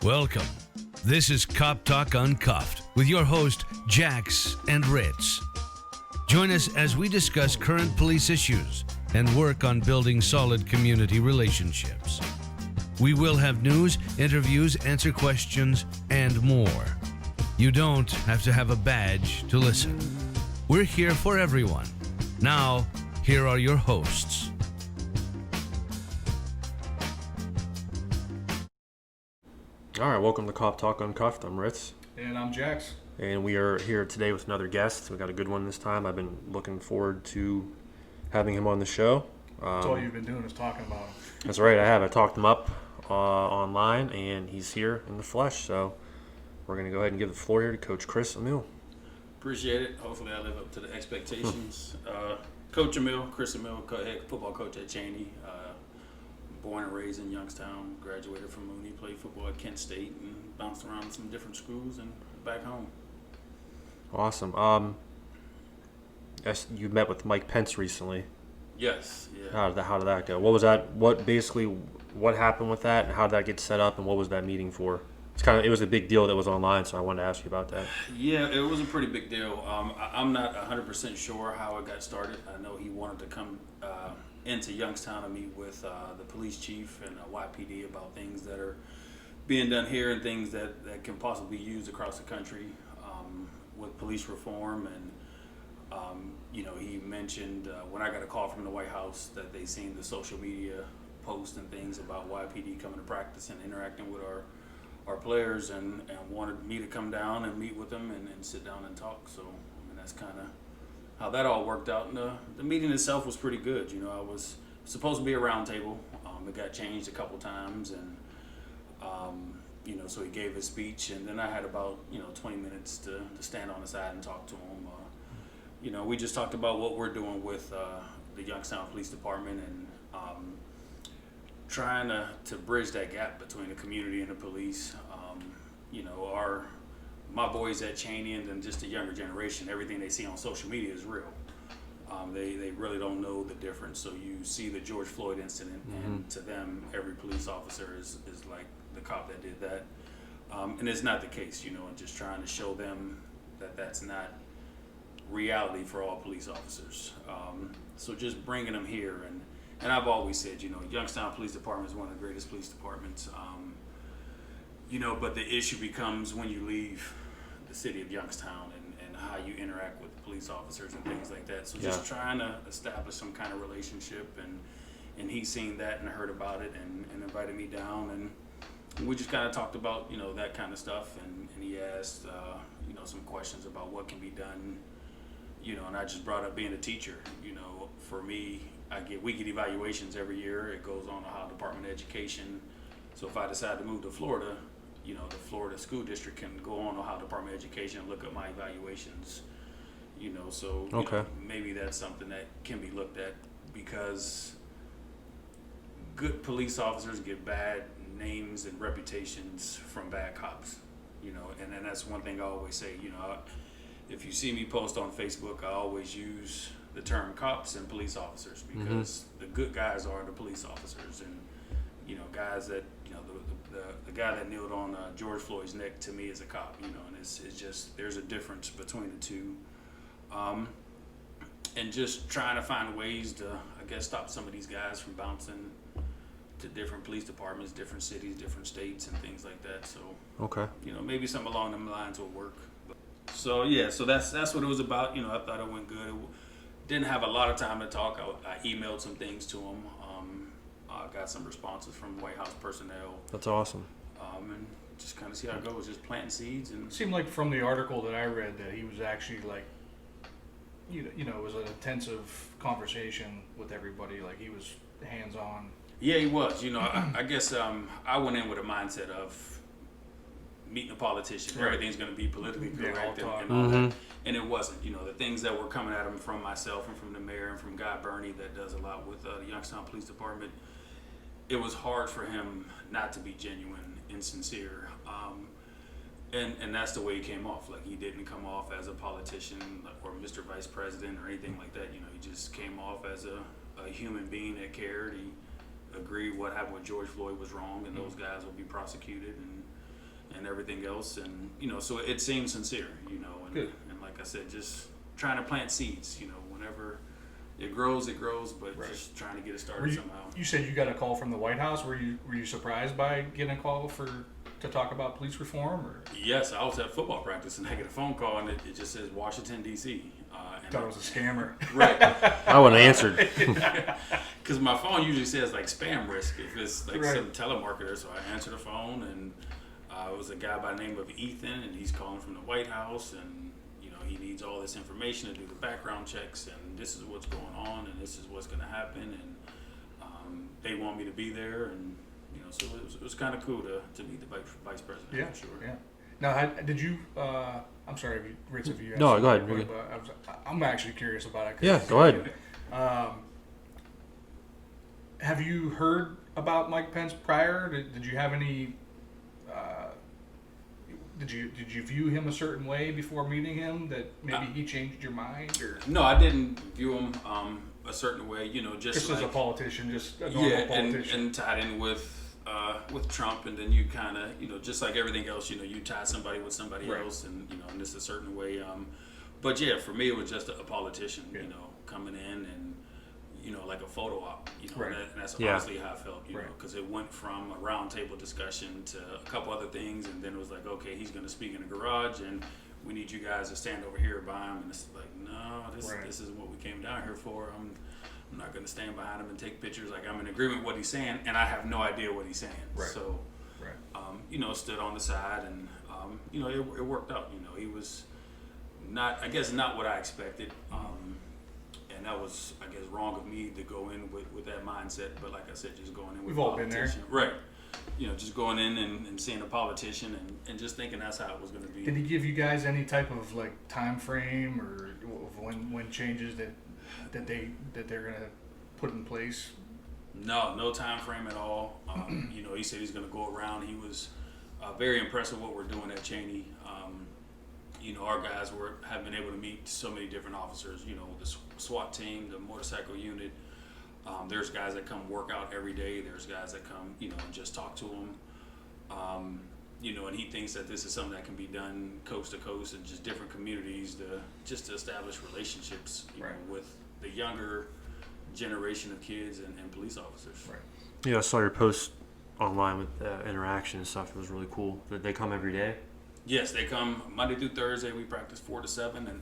Welcome. This is Cop Talk Uncuffed with your host, Jax and Ritz. Join us as we discuss current police issues and work on building solid community relationships. We will have news, interviews, answer questions, and more. You don't have to have a badge to listen. We're here for everyone. Now, here are your hosts. All right, welcome to Cop Talk Uncuffed. I'm Ritz. And I'm Jax. And we are here today with another guest. We got a good one this time. I've been looking forward to having him on the show. That's all you've been doing is talking about him. That's right, I have. I talked him up online, and he's here in the flesh. So we're going to go ahead and give the floor here to Coach Chris Amill. Appreciate it. Hopefully I live up to the expectations. Coach Amill, Chris Amill, head football coach at Cheney. Born and raised in Youngstown, graduated from Mooney, played football at Kent State, and bounced around some different schools and back home. Awesome. You met with Mike Pence recently. Yes. Yeah. How did that go? What was that? What happened with that, and how did that get set up, and what was that meeting for? It was a big deal that was online, so I wanted to ask you about that. Yeah, it was a pretty big deal. I'm not 100% sure how it got started. I know he wanted to come into Youngstown to meet with the police chief and YPD about things that are being done here and things that can possibly be used across the country with police reform. And, he mentioned when I got a call from the White House that they seen the social media posts and things about YPD coming to practice and interacting with our players and wanted me to come down and meet with them and sit down and talk. So, that's kind of how that all worked out. And the meeting itself was pretty good. I was supposed to be a round table. It got changed a couple times, and so he gave his speech, and then I had about 20 minutes to stand on the side and talk to him. We just talked about what we're doing with the Youngstown Police Department and trying to bridge that gap between the community and the police. My boys at Cheney and then just the younger generation, everything they see on social media is real. They really don't know the difference. So you see the George Floyd incident, and to them, every police officer is like the cop that did that. And it's not the case, and just trying to show them that that's not reality for all police officers. So just bringing them here. And I've always said, Youngstown Police Department is one of the greatest police departments. But the issue becomes when you leave the city of Youngstown and how you interact with police officers and things like that. So just trying to establish some kind of relationship, and he's seen that and heard about it and invited me down, and we just kind of talked about that kind of stuff, and he asked some questions about what can be done, and I just brought up being a teacher. For me, we get evaluations every year. It goes on to Ohio Department of Education. So if I decide to move to Florida, the Florida School District can go on Ohio Department of Education and look at my evaluations. Maybe that's something that can be looked at, because good police officers get bad names and reputations from bad cops. And then that's one thing I always say. If you see me post on Facebook, I always use the term cops and police officers, because the good guys are the police officers, and guys that the guy that kneeled on George Floyd's neck, to me, is a cop. And it's just, there's a difference between the two, and just trying to find ways to, I guess, stop some of these guys from bouncing to different police departments, different cities, different states, and things like that. So maybe something along them lines will work. So that's what it was about. I thought it went good. Didn't have a lot of time to talk. I emailed some things to him. I got some responses from White House personnel. That's awesome. And just kind of see how it goes. Just planting seeds. And it seemed like from the article that I read that he was actually like, it was an intensive conversation with everybody. Like, he was hands-on. Yeah, he was. I guess I went in with a mindset of meeting a politician. Right. Everything's going to be politically correct and all that. And it wasn't. The things that were coming at him from myself and from the mayor and from Guy Burney, that does a lot with the Youngstown Police Department, it was hard for him not to be genuine and sincere. And that's the way he came off. Like, he didn't come off as a politician or Mr. Vice President or anything like that. He just came off as a human being that cared. He agreed what happened with George Floyd was wrong, and those guys will be prosecuted. And and everything else, and so it seems sincere, and, Good. and like I said, just trying to plant seeds, whenever it grows, but Right. just trying to get it started somehow. You said you got a call from the White House. Were you surprised by getting a call to talk about police reform? Or Yes, I was at football practice and I get a phone call and it just says Washington D.C. And thought it was a scammer. Right. I wouldn't have answered. Because my phone usually says like spam risk if it's like Right. some telemarketer. So I answered the phone and it was a guy by the name of Ethan, and he's calling from the White House, and he needs all this information to do the background checks, and this is what's going on, and this is what's going to happen, and they want me to be there, and so it was kind of cool to meet the vice president. Yeah, for sure. yeah. Now, did you? I'm sorry, Ritz, if you. No, asked go ahead. me, You're but I'm actually curious about it. 'Cause Yeah, go ahead. Have you heard about Mike Pence prior? Did you have any? Did you view him a certain way before meeting him that maybe he changed your mind, or No, I didn't view him a certain way. Just as a like politician, just a normal politician? and tied in with Trump, and then you kind of just like everything else, you tie somebody with somebody Right. else, and in this a certain way. But yeah, for me, it was just a politician, Yeah. coming in and like a photo op, Right. and that's Yeah. honestly how I felt, Right. because it went from a roundtable discussion to a couple other things, and then it was like, okay, he's going to speak in the garage, and we need you guys to stand over here by him, and it's like, no, Right. this isn't what we came down here for. I'm not going to stand behind him and take pictures. Like, I'm in agreement with what he's saying, and I have no idea what he's saying. Right. So, Right. stood on the side, and it worked out. He was not what I expected. And that was, I guess, wrong of me to go in with that mindset. But like I said, just going in with We've all been there. politician. Right. Just going in and seeing a politician and just thinking that's how it was going to be. Did he give you guys any type of like time frame or of when changes that they're gonna put in place? No time frame at all. He said he's going to go around. He was very impressed with what we're doing at Cheney. Our guys have been able to meet so many different officers. The SWAT team, the motorcycle unit. There's guys that come work out every day. There's guys that come, and just talk to them. And he thinks that this is something that can be done coast to coast in just different communities to establish relationships Right. with the younger generation of kids and police officers. Right. Yeah, I saw your post online with interaction and stuff. It was really cool. They come every day. Yes, they come Monday through Thursday. We practice 4 to 7, and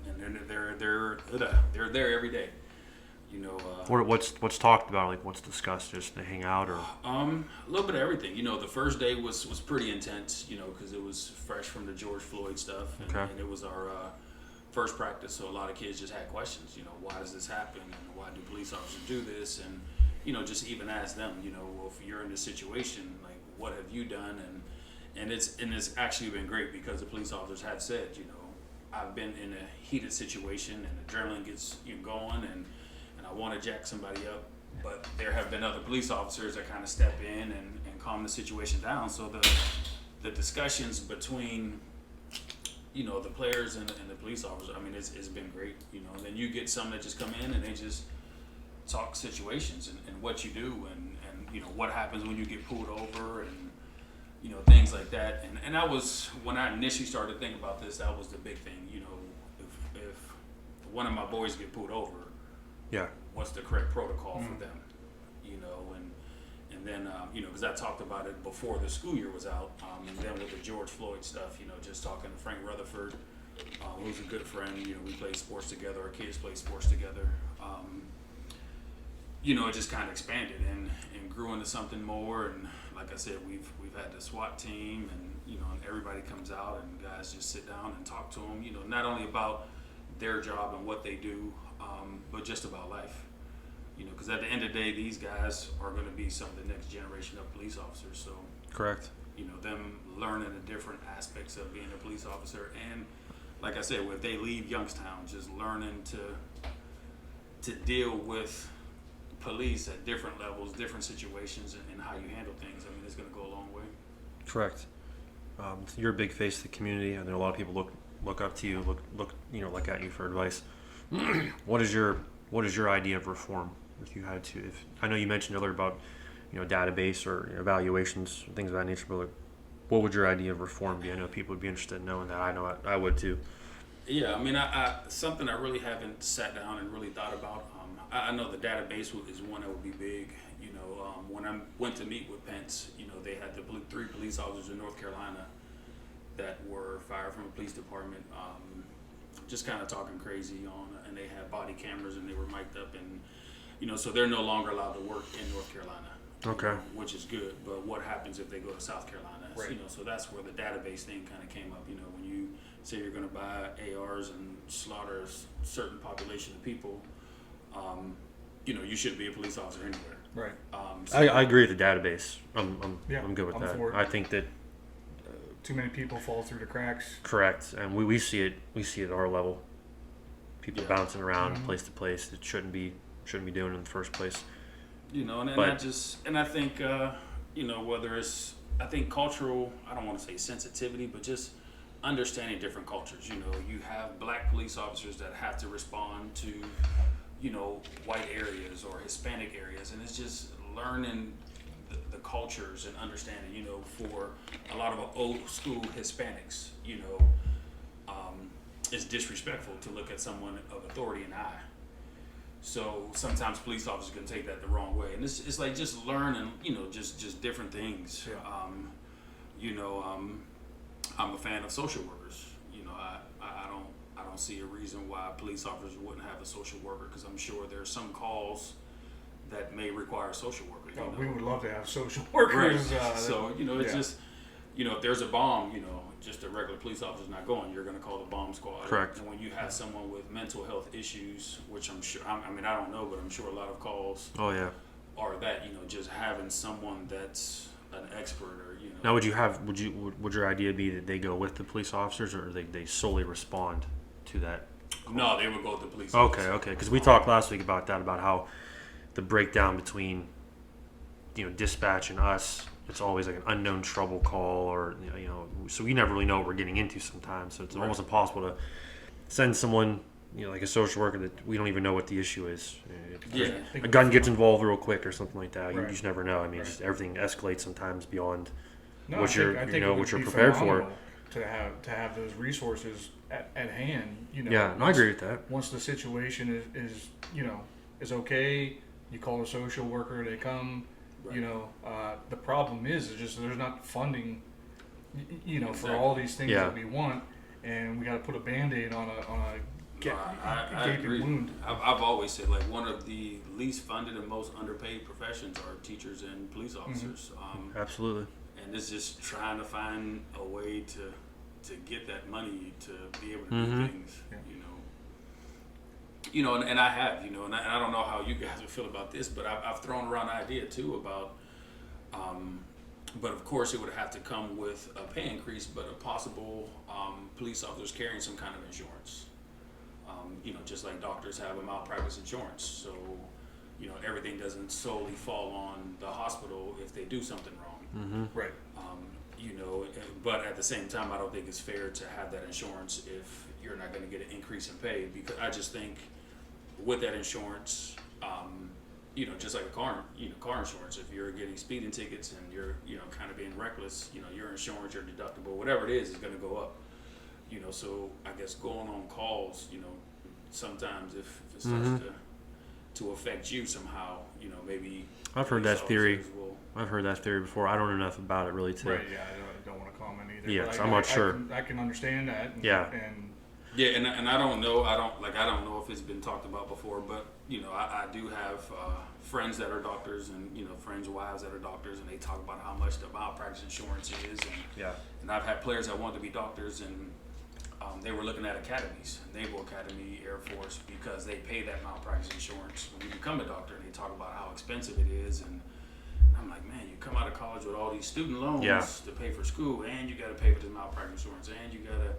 they're there every day. What's talked about? Like what's discussed? Just to hang out, or A little bit of everything. The first day was pretty intense. Because it was fresh from the George Floyd stuff, and, Okay. and it was our first practice. So a lot of kids just had questions. Why does this happen? And why do police officers do this? And just even ask them. Well, if you're in this situation, like what have you done? And it's actually been great because the police officers have said, I've been in a heated situation and adrenaline gets going and I want to jack somebody up, but there have been other police officers that kind of step in and calm the situation down. So the discussions between the players and the police officers, I mean, it's been great. And then you get some that just come in and they just talk situations and what you do and what happens when you get pulled over and things like that. And that was when I initially started to think about this. That was the big thing. If one of my boys get pulled over, yeah, what's the correct protocol for them? And then because I talked about it before the school year was out, and then with the George Floyd stuff, just talking to Frank Rutherford, who's a good friend. We played sports together. Our kids played sports together. It just kind of expanded and grew into something more. And like I said, we've had the SWAT team, and and everybody comes out, and guys just sit down and talk to them. Not only about their job and what they do, but just about life. Because at the end of the day, these guys are going to be some of the next generation of police officers. So correct. Them learning the different aspects of being a police officer, and like I said, if they leave Youngstown, just learning to deal with police at different levels, different situations, and how you handle things. I mean, it's going to go a long way. Correct. You're a big face of the community, and there are a lot of people look up to you, look at you for advice. What is your idea of reform? If you had to, I know you mentioned earlier about database or evaluations, things of that nature, but what would your idea of reform be? I know people would be interested in knowing that. I know I would too. Yeah, I mean, I something I really haven't sat down and really thought about. I know the database is one that would be big. You know, when I went to meet with Pence, you know, they had the 3 police officers in North Carolina that were fired from a police department, just kind of talking crazy and they had body cameras and they were mic'd up, and you know, so they're no longer allowed to work in North Carolina. Okay. Which is good, but what happens if they go to South Carolina? Right. You know, so that's where the database thing kind of came up. You know, when you say you're going to buy ARs and slaughter a certain population of people, you know, you shouldn't be a police officer anywhere. Right. I agree with the database. I'm good with I'm that. for it. I think that Too many people fall through the cracks. correct, and we see it at our level. People Yeah. bouncing around place to place that shouldn't be doing in the first place. You know, and But- I think you know, whether it's, I think cultural, I don't want to say sensitivity, but just understanding different cultures. You know, you have black police officers that have to respond to, you know, white areas or Hispanic areas, and it's just learning the cultures and understanding. You know, for a lot of old school Hispanics, you know, it's disrespectful to look at someone of authority in the eye. So sometimes police officers can take that the wrong way, and it's like just learning, you know, just different things. Yeah. You know, I'm a fan of social workers. You know, I don't see a reason why police officers wouldn't have a social worker, because I'm sure there's some calls that may require a social worker. You know? We would love to have social workers. Right. So you know, it's yeah. just, you know, if there's a bomb, you know, just a regular police officer's not going, you're going to call the bomb squad. Correct. And when you have someone with mental health issues, which I'm sure, I mean, I don't know, but I'm sure a lot of calls Oh yeah. are that, you know, just having someone that's an expert, or, you know. Now, would your idea be that they go with the police officers, or they solely respond to that? No, they would go with the police Okay, officer. okay. Because we talked last week about that, about how the breakdown between, you know, dispatch and us, it's always like an unknown trouble call, or you know, so we never really know what we're getting into sometimes. So it's Right. almost impossible to send someone, you know, like a social worker that we don't even know what the issue is. Yeah. A gun gets involved real quick or something like that. You Right. just never know. I mean, Right. just everything escalates sometimes beyond No, what I you're, think you it know, would what you're be prepared for. phenomenal to have those resources at hand. You know. Yeah, no, I agree with that. Once the situation is you know is okay, you call a social worker, they come. Right. You know, the problem is just there's not funding. You know, for Exactly. all these things Yeah. that we want, and we got to put a Band-Aid on a No, I gaping agree. wound. I've always said, like, one of the least funded and most underpaid professions are teachers and police Mm-hmm. officers. Absolutely. And it's just trying to find a way to get that money to be able to Mhm. do things. Yeah. You know, and I have, you know, and I don't know how you guys would feel about this, but I've thrown around the idea too about, but of course it would have to come with a pay increase, but a possible police officers carrying some kind of insurance. You know, just like doctors have a malpractice insurance, so you know everything doesn't solely fall on the hospital if they do something wrong. Mm-hmm. Right. You know, but at the same time, I don't think it's fair to have that insurance if you're not going to get an increase in pay, because I just think with that insurance, you know, just like a car insurance, if you're getting speeding tickets and you're, you know, kind of being reckless, you know, your insurance, your deductible, whatever it is going to go up. You know, so I guess going on calls, you know, sometimes if it starts to affect you somehow, you know, maybe I've heard police that theory. officers will- I've heard that theory before. I don't know enough about it really to. Right. Yeah. I don't want to comment either. Yeah, but so I'm not sure. I can understand that. And, Yeah. And Yeah, and I don't know. I don't know if it's been talked about before, but you know, I do have friends that are doctors, and you know, friends' wives that are doctors, and they talk about how much the malpractice insurance is, and I've had players that wanted to be doctors, and they were looking at academies, Naval Academy, Air Force, because they pay that malpractice insurance when you become a doctor, and they talk about how expensive it is, and I'm like, man, you come out of college with all these student loans to pay for school, and you got to pay for this malpractice insurance, and you got to,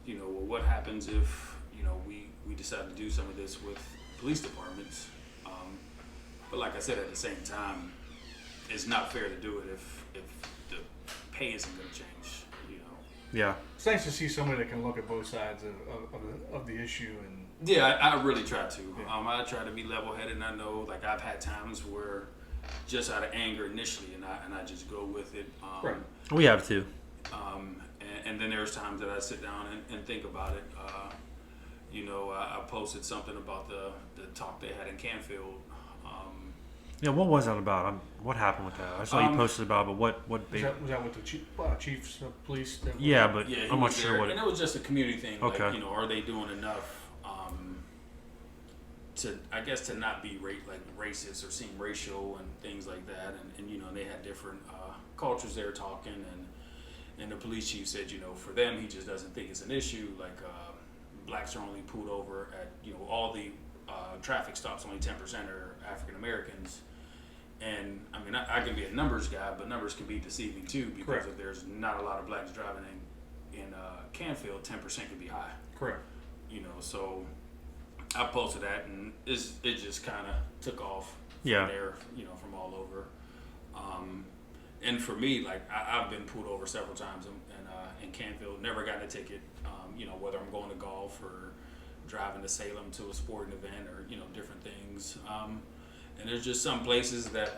you know, well, what happens if, you know, we decide to do some of this with police departments? But like I said, at the same time, it's not fair to do it if the pay isn't going to change, you know. Yeah. it's nice to see somebody that can look at both sides of the issue and. Yeah, I really try to. I try to be level-headed, and I know, like, I've had times where just out of anger initially, and I just go with it. Right. We have to. And then there's times that I sit down and think about it. I posted something about the talk they had in Canfield. Yeah, what was that about? What happened with that? I saw you posted about it, but what? Was that with the chiefs of police? Yeah, but Yeah, I'm not sure what. And it was just a community thing. Like, Okay. are they doing enough to not be racist or seem racial and things like that? And they had different cultures there talking, and the police chief said, for them, he just doesn't think it's an issue. Like blacks are only pulled over at all the traffic stops. Only 10% are African Americans. And I mean, I can be a numbers guy, but numbers can be deceiving too, because Correct. if there's not a lot of blacks driving in Canfield, 10% can be high. Correct. So I posted that, and it just kind of took off from Yeah. there, from all over. And for me, like I've been pulled over several times in Canfield, never gotten a ticket. Whether I'm going to golf or driving to Salem to a sporting event or different things. And there's just some places that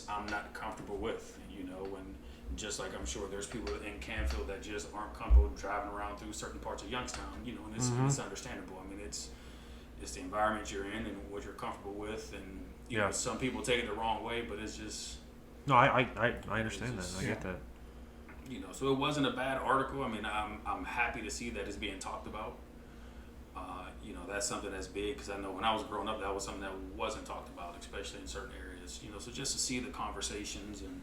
I'm not comfortable with, and just like I'm sure there's people in Canfield that just aren't comfortable driving around through certain parts of Youngstown, and it's understandable. I mean, it's the environment you're in and what you're comfortable with, and Yeah. some people take it the wrong way, but it's just No, I understand that. I get that. so it wasn't a bad article. I mean, I'm happy to see that it's being talked about. That's something that's big, because I know when I was growing up, that was something that wasn't talked about, especially in certain areas. So just to see the conversations and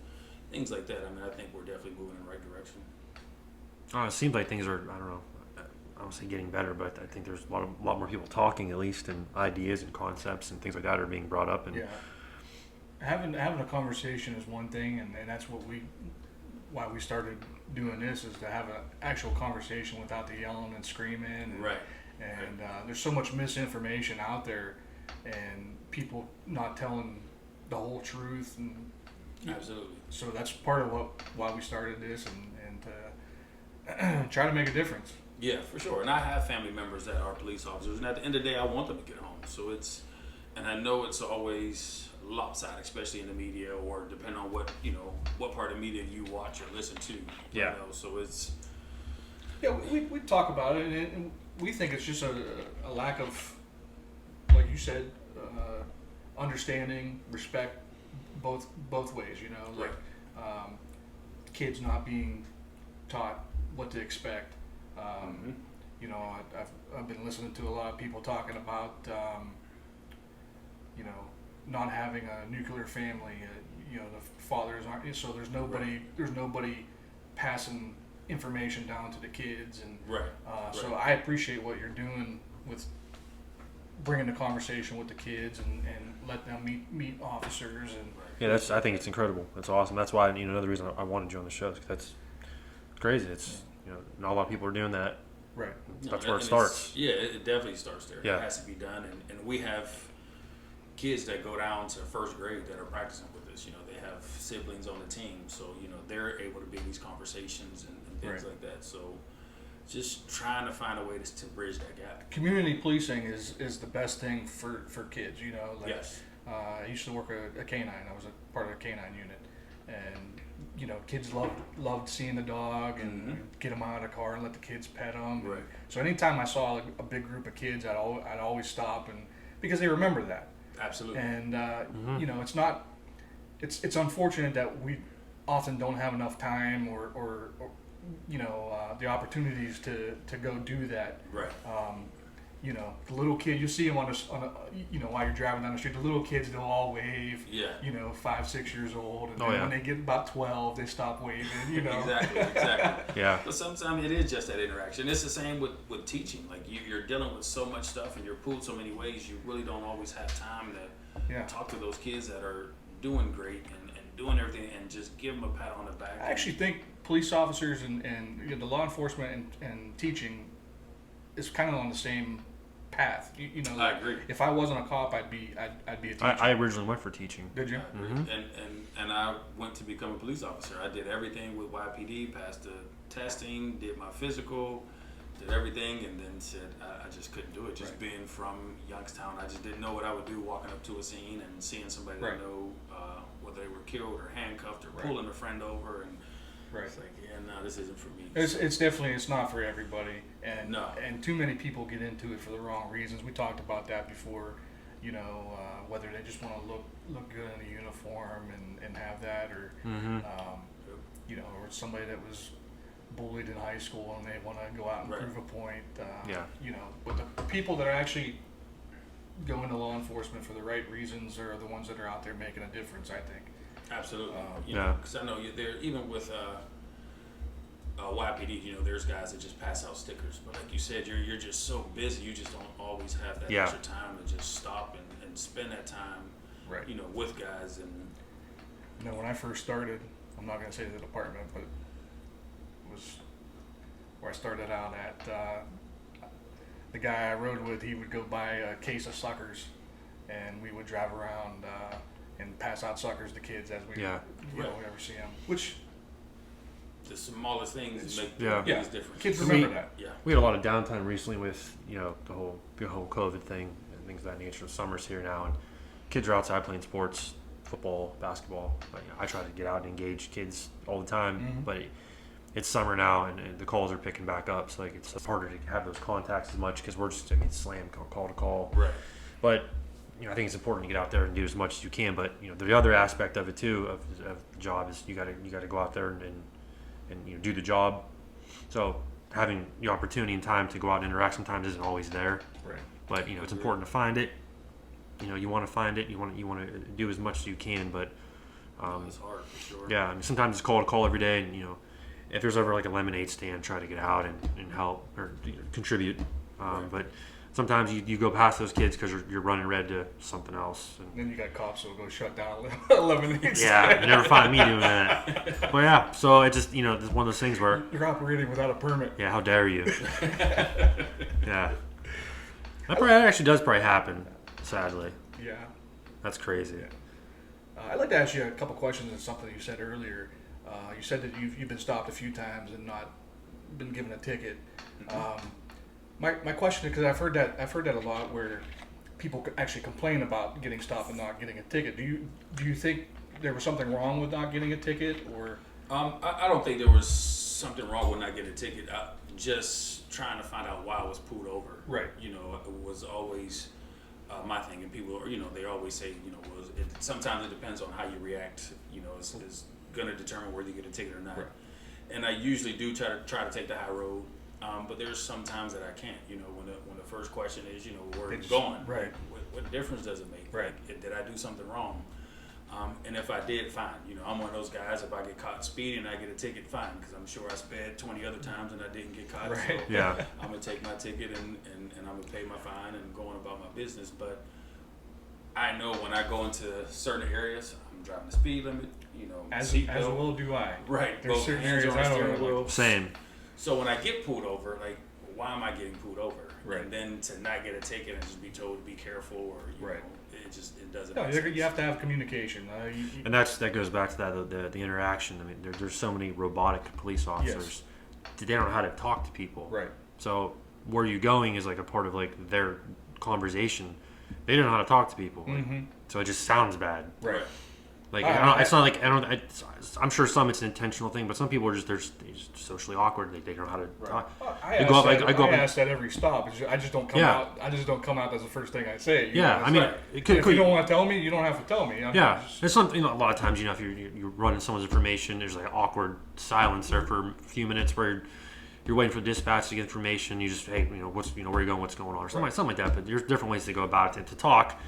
things like that, I mean, I think we're definitely moving in the right direction. It seems like things are, I don't know, I don't say getting better, but I think there's a lot more people talking, at least, and ideas and concepts and things like that are being brought up. And Yeah. Having a conversation is one thing, and that's why we started doing this, is to have an actual conversation without the yelling and screaming. And, Right. And there's so much misinformation out there, and people not telling the whole truth, and Absolutely. so that's part of why we started this, and to try to make a difference. Yeah, for sure. And I have family members that are police officers, and at the end of the day, I want them to get home. So and I know it's always lopsided, especially in the media, or depending on what part of media you watch or listen to. Yeah. So it's. Yeah, we talk about it, and we think it's just a lack of, like you said, understanding, respect, both ways. Like kids not being taught what to expect. I've been listening to a lot of people talking about not having a nuclear family. The fathers aren't, so there's nobody passing information down to the kids, and so I appreciate what you're doing with bringing the conversation with the kids and let them meet officers. And yeah, I think it's incredible. That's awesome. That's why another reason I wanted you on the show is 'cause that's crazy. It's not a lot of people are doing that. right. That's where it starts. Yeah, it definitely starts there. Yeah. It has to be done, and we have kids that go down to first grade that are practicing with us. They have siblings on the team, so they're able to be in these conversations and things Right. like that. So just trying to find a way to bridge that gap. Community policing is the best thing for kids. Yes. I used to work a canine. I was a part of a canine unit, and kids loved seeing the dog and get them out of the car and let the kids pet them. Right. So anytime I saw a big group of kids, I'd always stop, and because they remember that. Absolutely. And it's unfortunate that we often don't have enough time or the opportunities to go do that. Right. The little kid, you see them on while you're driving down the street, the little kids, they'll all wave. Yeah. 5, 6 years old, and Oh, then yeah. when they get about 12, they stop waving. Exactly. Yeah. But sometimes it is just that interaction. It's the same with teaching. Like you're dealing with so much stuff, and you're pulled so many ways. You really don't always have time to Yeah. talk to those kids that are doing great and doing everything, and just give them a pat on the back. I actually think police officers and the law enforcement and teaching is kind of on the same path. I agree. If I wasn't a cop, I'd be a teacher. I originally went for teaching. Did you? I agree. And I went to become a police officer. I did everything with YPD, passed the testing, did my physical, did everything, and then said I just couldn't do it. Just Right. being from Youngstown, I just didn't know what I would do walking up to a scene and seeing somebody Right. that know whether they were killed or handcuffed or Right. pulling a friend over, and Right. It's like, yeah, no, this isn't for me. It's definitely, it's not for everybody, and No. and too many people get into it for the wrong reasons. We talked about that before, whether they just want to look good in a uniform and have that, or or somebody that was bullied in high school and they want to go out and prove a point. But the people that are actually go into law enforcement for the right reasons are the ones that are out there making a difference, I think. Absolutely. Because I know there, even with YPD, there's guys that just pass out stickers. But like you said, you're just so busy, you just don't always have that extra time to just stop and spend that time, with guys. And when I first started, I'm not going to say the department, but it was where I started out at. The guy I rode with, he would go buy a case of suckers, and we would drive around and pass out suckers to kids as we ever see them. Which the smallest things make the biggest difference. Kids remember that. Yeah, we had a lot of downtime recently with the whole COVID thing and things of that nature. Summer's here now, and kids are outside playing sports, football, basketball. I try to get out and engage kids all the time, but it's summer now, and the calls are picking back up, so it's harder to have those contacts as much because we're just slammed call to call. Right. But I think it's important to get out there and do as much as you can. But the other aspect of it too of the job is you got to go out there and do the job. So having the opportunity and time to go out and interact sometimes isn't always there. Right. But it's important to find it. You want to find it. You want to do as much as you can. But it's hard for sure. Yeah, sometimes it's call to call every day, and if there's ever like a lemonade stand, try to get out and help or contribute. But sometimes you go past those kids because you're running red to something else. And then you got cops who will go shut down a lemonade stand. Yeah, you never find me doing that. But yeah, so it just it's one of those things where you're operating without a permit. Yeah, how dare you? Yeah, that actually does probably happen. Sadly. Yeah. That's crazy. Yeah. I'd like to ask you a couple questions on something you said earlier. You said that you've been stopped a few times and not been given a ticket. My question, because I've heard that a lot, where people actually complain about getting stopped and not getting a ticket. Do you think there was something wrong with not getting a ticket, or? I don't think there was something wrong with not getting a ticket. Just trying to find out why I was pulled over. Right. It was always my thing, and people are, they always say, sometimes it depends on how you react. It's going to determine whether you get a ticket or not. Right. And I usually do try to take the high road, but there's some times that I can't. When the first question is, where are you going? Right. What difference does it make? Right. Like, did I do something wrong? And if I did, fine. I'm one of those guys. If I get caught speeding, I get a ticket, fine, because I'm sure I sped 20 other times and I didn't get caught. Right. So yeah. I'm gonna take my ticket and I'm gonna pay my fine and go on about my business. But I know when I go into certain areas, I'm driving the speed limit. As well do I. Right. There's both certain hands areas on the I don't steering know. wheel. Same. So when I get pulled over, like, why am I getting pulled over? Right. And then to not get a ticket and just be told to be careful, or Right. it doesn't. No, make sense. you have to have communication. And that goes back to that the interaction. I mean, there's so many robotic police officers. They don't know how to talk to people. Right. So where you going is like a part of like their conversation. They don't know how to talk to people. So it just sounds bad. Right. Like it's not like I'm sure some it's an intentional thing, but some people are they're just socially awkward. They don't know how to talk. I ask that every stop. I just don't come out. I just don't come out. That's the first thing I say. I mean, if you don't want to tell me, you don't have to tell me. There's something. A lot of times, if you're running someone's information, there's like an awkward silence there for a few minutes where you're waiting for the dispatch to get information. You just where are you going? What's going on? Or something like that. But there's different ways to go about it. To talk,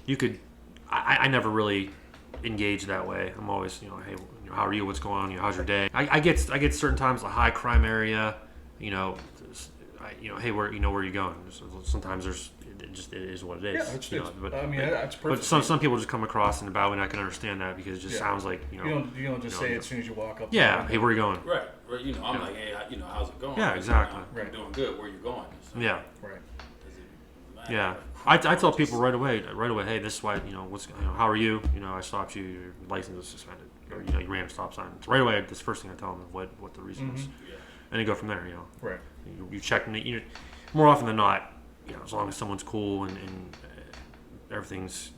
you could. I never really engage that way. I'm always, hey, how are you? What's going on? How's your day? I get certain times a high crime area. Hey, where are you going? Sometimes it is what it is. Yeah, that's perfect. But some people just come across in a bad way, and I can understand that because it just sounds like you don't just say it as soon as you walk up. Yeah. Hey, where are you going? Right. I'm like, hey, how's it going? Yeah, exactly. I'm doing good. Where are you going? So, yeah. Right. Yeah. I tell people right away, hey, this is why, how are you? I stopped you, your license was suspended, or, you ran a stop sign. So right away, this first thing I tell them what the reason is. Yeah. And you go from there, Right. You check, more often than not, as long as someone's cool and everything's,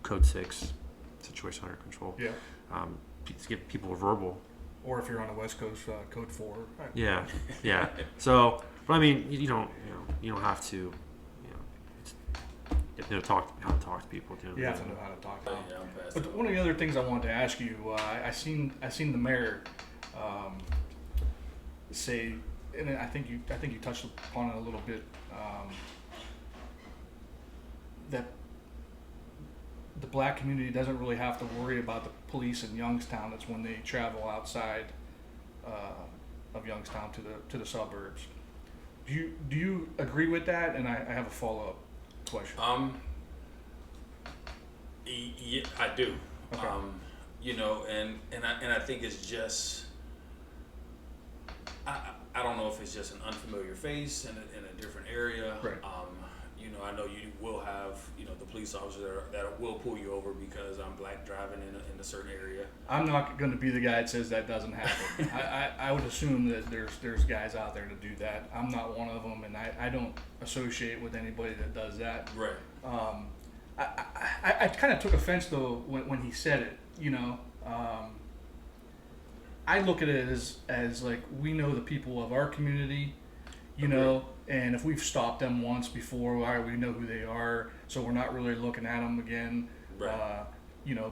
code 6, situation under control. Yeah. Give people a verbal, Or if you're on the West Coast, code 4. Yeah, yeah. So, but I mean, you don't have to, you have to know how to talk to people. You have to know how to talk to them. Yeah, But one of the other things I wanted to ask you, I seen the mayor say, and I think you touched upon it a little bit, that the black community doesn't really have to worry about the police in Youngstown. It's when they travel outside of Youngstown to the suburbs. Do you agree with that? And I have a follow-up question. Yeah, I do. Okay. And I think it's just, I don't know if it's just an unfamiliar face in a different area. Right. I know you will have, the police officer that will pull you over because I'm black driving in a certain area. I'm not going to be the guy that says that doesn't happen. I would assume that there's guys out there to do that. I'm not one of them, and I don't associate with anybody that does that. Right. I kind of took offense though when he said it. I look at it as like, we know the people of our community, and if we've stopped them once before, we know who they are, so we're not really looking at them again. Right.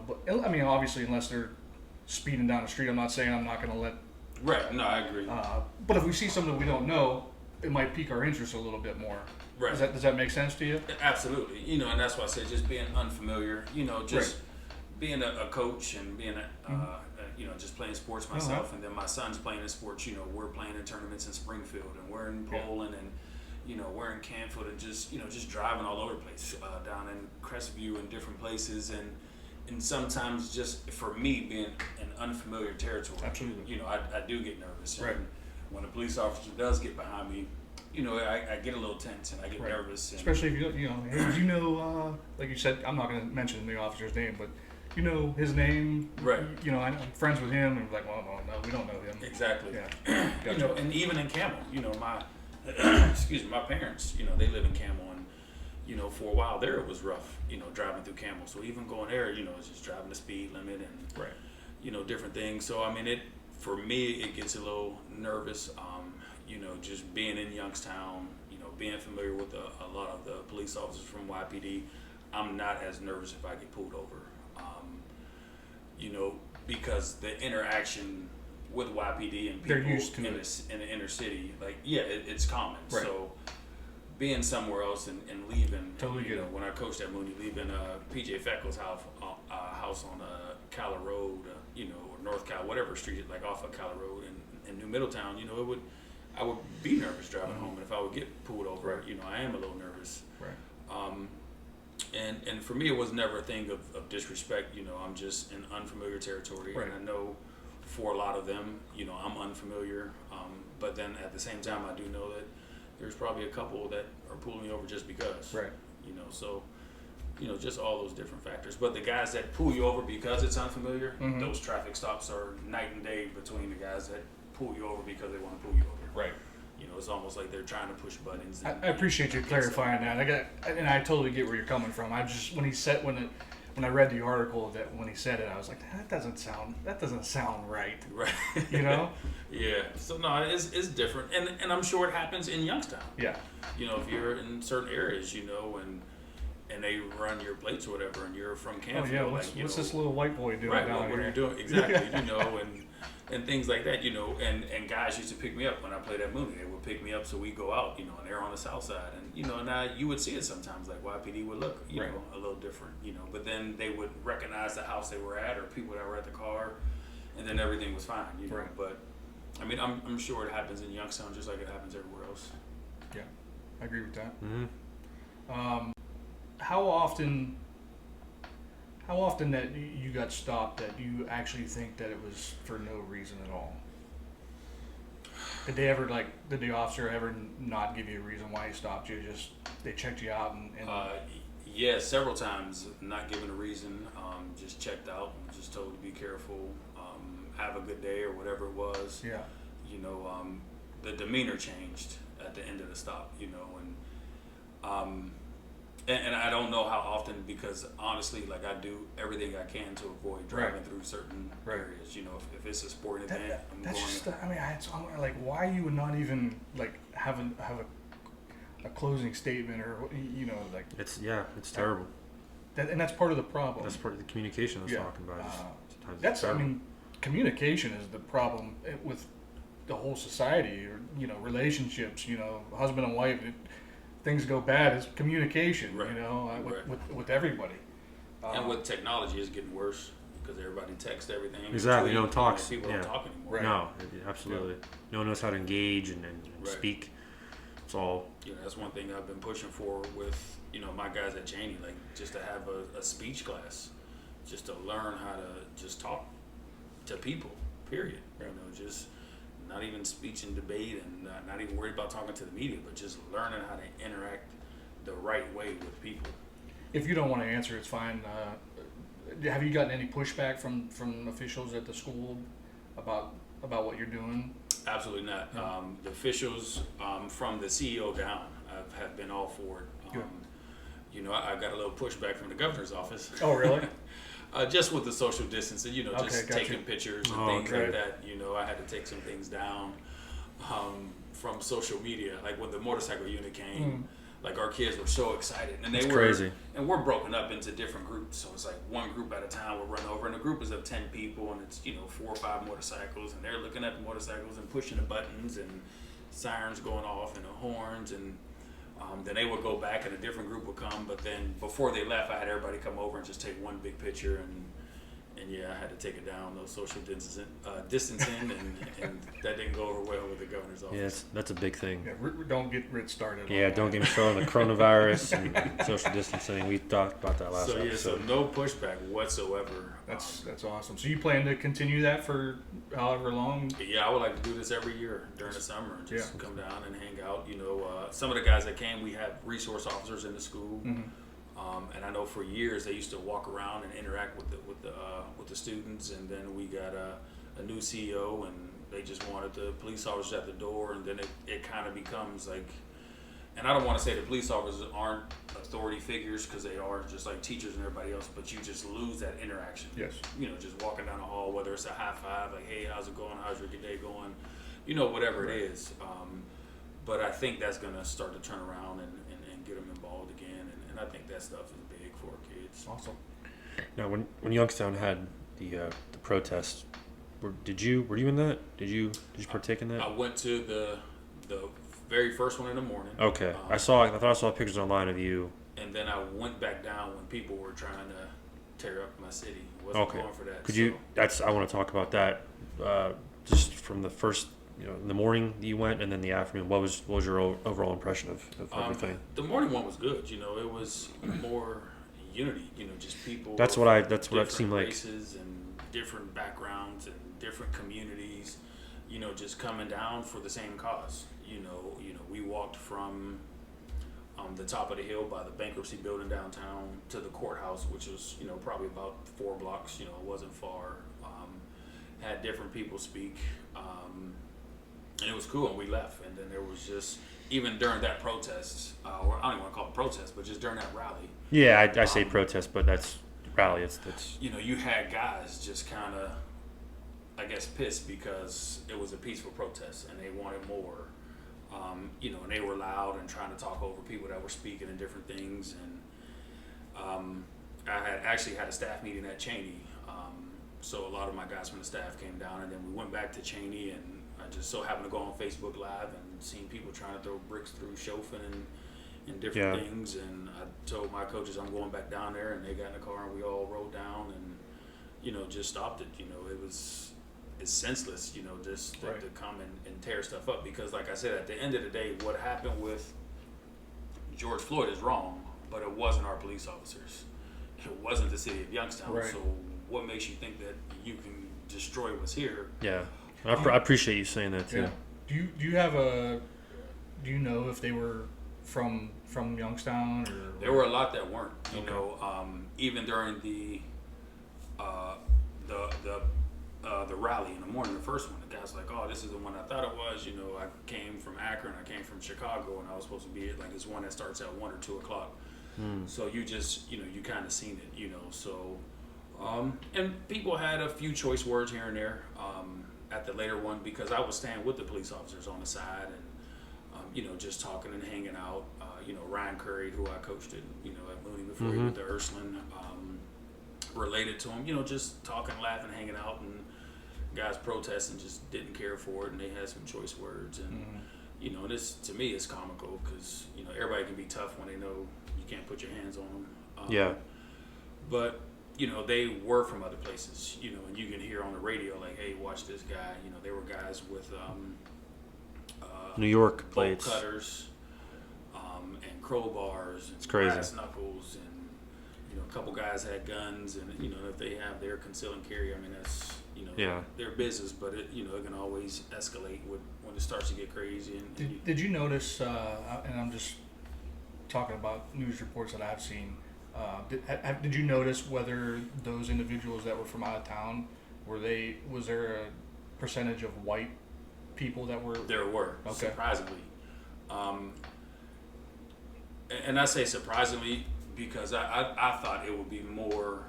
But I mean, obviously, unless they're speeding down the street, I'm not saying I'm not going to let. Right. No, I agree. But if we see something we don't know, it might pique our interest a little bit more. Right. Does that make sense to you? Absolutely. And that's why I said just being unfamiliar. Just being a coach and being just playing sports myself, and then my son's playing in sports. We're playing in tournaments in Springfield, and we're in Poland, and we're in Canfield, and just driving all over the place, down in Crestview and different places, and sometimes just for me being in unfamiliar territory. Absolutely. I do get nervous. Right. And when a police officer does get behind me, I get a little tense and I get nervous. And especially if hey, like you said, I'm not going to mention the officer's name, but his name. Right. I'm friends with him, and like, well, no, we don't know him. Exactly. Yeah. Gotcha. And even in Camel, my my parents, they live in Camel, and for a while there it was rough, driving through Camel. So even going there, it's just driving the speed limit and different things. So I mean, for me it gets a little nervous. Just being in Youngstown, being familiar with a lot of the police officers from YPD, I'm not as nervous if I get pulled over. Because the interaction with YPD and people they're used to in the inner city, it's common. Right. So being somewhere else and leaving, totally get it. When I coached at Mooney, leaving PJ Feckle's house on Calla Road, or North Cal, whatever street, like off of Calla Road in New Middletown, I would be nervous driving home, and if I would get pulled over, I am a little nervous. Right. And for me, it was never a thing of disrespect. I'm just in unfamiliar territory, right. And I know for a lot of them, I'm unfamiliar. But then at the same time, I do know that there's probably a couple that are pulling me over just because. Right. So just all those different factors. But the guys that pull you over because it's unfamiliar, those traffic stops are night and day between the guys that pull you over because they want to pull you over. Right. It's almost like they're trying to push buttons. I appreciate you clarifying that. I totally get where you're coming from. I just when I read the article that when he said it, I was like, that doesn't sound right. Right. Yeah. So no, it's different, and I'm sure it happens in Youngstown. Yeah. If you're in certain areas, and they run your plates or whatever, and you're from Canfield. Oh yeah. What's this little white boy doing right, down what here? are you doing? Exactly. And things like that, and guys used to pick me up when I played at Mooney. They would pick me up so we go out, and they're on the south side, and you would see it sometimes, like YPD would look, right. A little different, but then they would recognize the house they were at or people that were at the car, and then everything was fine, Right. But I mean, I'm sure it happens in Youngstown just like it happens everywhere else. Yeah, I agree with that. Mm-hmm. How often that you got stopped that you actually think that it was for no reason at all? Did the officer ever not give you a reason why he stopped you? Just they checked you out and yeah, several times, not given a reason, just checked out and just told to be careful, have a good day or whatever it was. Yeah. The demeanor changed at the end of the stop, and And I don't know how often, because honestly, like, I do everything I can to avoid driving through certain areas. You know, if it's a sporting event, that's just, I mean, I'm like, why you would not even like have a closing statement, or you know, like it's terrible. And that's part of the problem. That's part of the communication I was talking about. That's, I mean, communication is the problem with the whole society, or, you know, relationships, you know, husband and wife. Things go bad, it's communication, you know, with everybody. And with technology, it's getting worse because everybody texts everything. Exactly, no talks. People don't talk anymore. No, absolutely. No one knows how to engage and speak. It's all. You know, that's one thing I've been pushing for with, you know, my guys at Cheney, like, just to have a speech class, just to learn how to just talk to people, period. You know, just not even speech and debate, and not even worried about talking to the media, but just learning how to interact the right way with people. If you don't want to answer, it's fine. Have you gotten any pushback from officials at the school about what you're doing? Absolutely not. The officials, from the CEO down, have been all for it. You know, I got a little pushback from the governor's office. Oh, really? Just with the social distancing, you know, just taking pictures and things like that. You know, I had to take some things down from social media. Like when the motorcycle unit came, like, our kids were so excited, and they were crazy. And we're broken up into different groups, so it's like one group at a time will run over, and the group is of 10 people, and it's, you know, 4 or 5 motorcycles, and they're looking at the motorcycles and pushing the buttons, and sirens going off, and the horns, and then they would go back, and a different group would come. But then before they left, I had everybody come over and just take one big picture, and yeah, I had to take it down, those social distancing, and that didn't go over well with the governor's office. Yes, that's a big thing. Yeah, don't get Rich started. Yeah, don't get me started on the coronavirus and social distancing. We talked about that last episode. So no pushback whatsoever. That's awesome. So you plan to continue that for however long? Yeah, I would like to do this every year during the summer, and just come down and hang out. You know, some of the guys that came, we have resource officers in the school. And I know for years they used to walk around and interact with the students, and then we got a new CEO, and they just wanted the police officers at the door, and then it kind of becomes like, and I don't want to say the police officers aren't authority figures, because they are, just like teachers and everybody else, but you just lose that interaction. Yes. You know, just walking down the hall, whether it's a high five, like, hey, how's it going? How's your day going? You know, whatever it is. But I think that's going to start to turn around and get them involved again, and I think that stuff is big for kids. Awesome. Now, when Youngstown had the protest, were you in that? Did you partake in that? I went to the very first one in the morning. Okay, I thought I saw pictures online of you. And then I went back down when people were trying to tear up my city. Wasn't going for that. I want to talk about that. Just from the first, you know, in the morning you went, and then the afternoon. What was your overall impression of everything? The morning one was good. You know, it was more unity. You know, just people. That's what it seemed like. Races and different backgrounds and different communities. You know, just coming down for the same cause. You know, we walked from the top of the hill by the bankruptcy building downtown to the courthouse, which was, you know, probably about 4 blocks. You know, it wasn't far. Had different people speak, and it was cool. And we left, and then there was just, even during that protest, or I don't even want to call it protest, but just during that rally. Yeah, I say protest, but that's rally. It's you know, you had guys just kind of, I guess, pissed because it was a peaceful protest and they wanted more. You know, and they were loud and trying to talk over people that were speaking and different things. And I had actually had a staff meeting at Cheney, so a lot of my guys from the staff came down, and then we went back to Cheney, and I just so happened to go on Facebook Live and seen people trying to throw bricks through Chauvin and different things. And I told my coaches I'm going back down there, and they got in the car and we all rode down and, you know, just stopped it. You know, it's senseless, you know, just to come and tear stuff up, because like I said, at the end of the day, what happened with George Floyd is wrong, but it wasn't our police officers. It wasn't the city of Youngstown. So what makes you think that you can destroy what's here? Yeah. I appreciate you saying that too. Yeah. Do you know if they were from Youngstown, or there were a lot that weren't, you know, even during the rally in the morning, the first one, the guy's like, oh, this is the one I thought it was. You know, I came from Akron, I came from Chicago, and I was supposed to be at like this one that starts at 1 or 2 o'clock. So you just, you kind of seen it, so, and people had a few choice words here and there, at the later one, because I was staying with the police officers on the side and, just talking and hanging out. Ryan Curry, who I coached at Mooney before he went to Ursuline, related to him, just talking, laughing, hanging out, and guys protesting just didn't care for it, and they had some choice words. And, this to me is comical because, everybody can be tough when they know you can't put your hands on them. But, they were from other places, and you can hear on the radio, like, hey, watch this guy. There were guys with New York bolt plates, cutters, and crowbars, and it's crazy. brass knuckles, and a couple guys had guns, and if they have their conceal and carry, I mean that's their business, but it it can always escalate when it starts to get crazy. And did you notice? And I'm just talking about news reports that I've seen. Did you notice whether those individuals that were from out of town was there a percentage of white people that were? There were, okay. Surprisingly, and I say surprisingly because I thought it would be more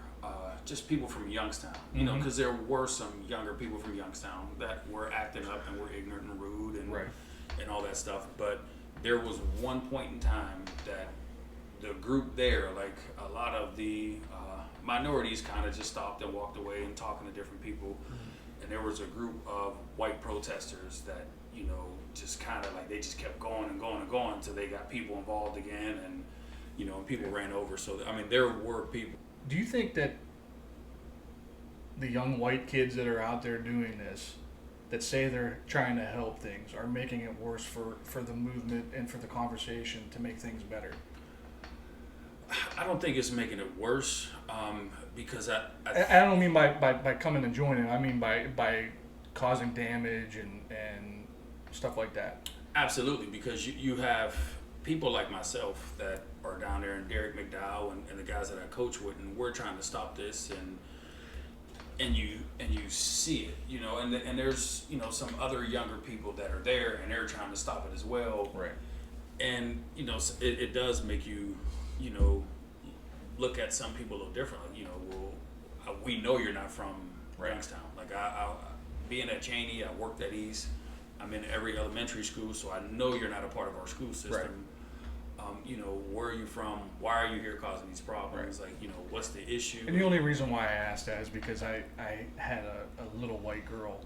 just people from Youngstown, because there were some younger people from Youngstown that were acting up and were ignorant and rude and all that stuff. But there was one point in time that the group there, like a lot of the minorities, kind of just stopped and walked away and talking to different people. And there was a group of white protesters that, just kind of like they just kept going and going and going until they got people involved again, and and people ran over. So I mean, there were people. Do you think that the young white kids that are out there doing this, that say they're trying to help things, are making it worse for the movement and for the conversation to make things better? I don't think it's making it worse, because I don't mean by coming and joining. I mean by causing damage and stuff like that. Absolutely, because you have people like myself that are down there, and Derek McDowell and the guys that I coach with, and we're trying to stop this, and you see it, and there's some other younger people that are there, and they're trying to stop it as well. Right. And it does make you look at some people a little differently. We know you're not from Youngstown. Like I being at Cheney, I worked at East. I'm in every elementary school, so I know you're not a part of our school system. Right. Where are you from? Why are you here causing these problems? Right. Like, what's the issue? And the only reason why I asked that is because I had a little white girl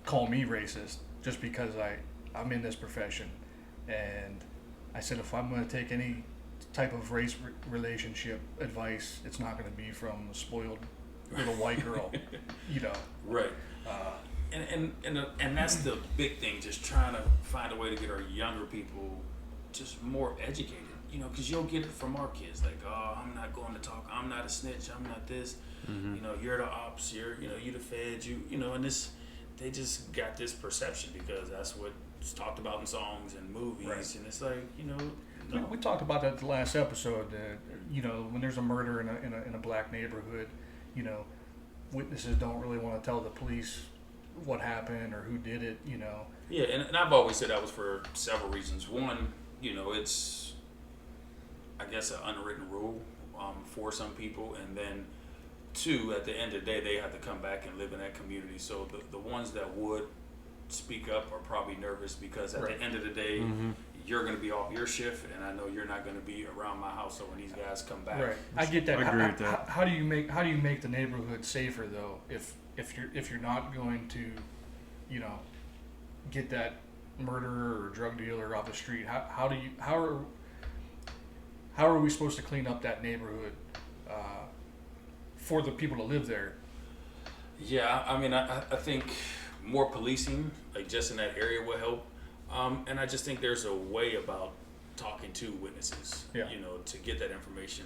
call me racist just because I'm in this profession, and I said if I'm going to take any type of race relationship advice, it's not going to be from a spoiled little white girl, Right. And that's the big thing, just trying to find a way to get our younger people just more educated, because you'll get it from our kids, like, oh, I'm not going to talk, I'm not a snitch, I'm not this, you're the ops, you're the feds, and this, they just got this perception because that's what's talked about in songs and movies, right. And it's like, no. We talked about that the last episode, when there's a murder in a black neighborhood, witnesses don't really want to tell the police what happened or who did it, Yeah, and I've always said that was for several reasons. One, it's, I guess, an unwritten rule for some people, and then two, at the end of the day, they have to come back and live in that community. So the ones that would speak up are probably nervous because at the end of the day, you're going to be off your shift, and I know you're not going to be around my house. So when these guys come back, right, I get that. I agree with that. How do you make the neighborhood safer though? If you're not going to, get that murderer or drug dealer off the street, how are we supposed to clean up that neighborhood for the people to live there? Yeah, I mean, I think more policing, like just in that area, will help. And I just think there's a way about talking to witnesses, to get that information.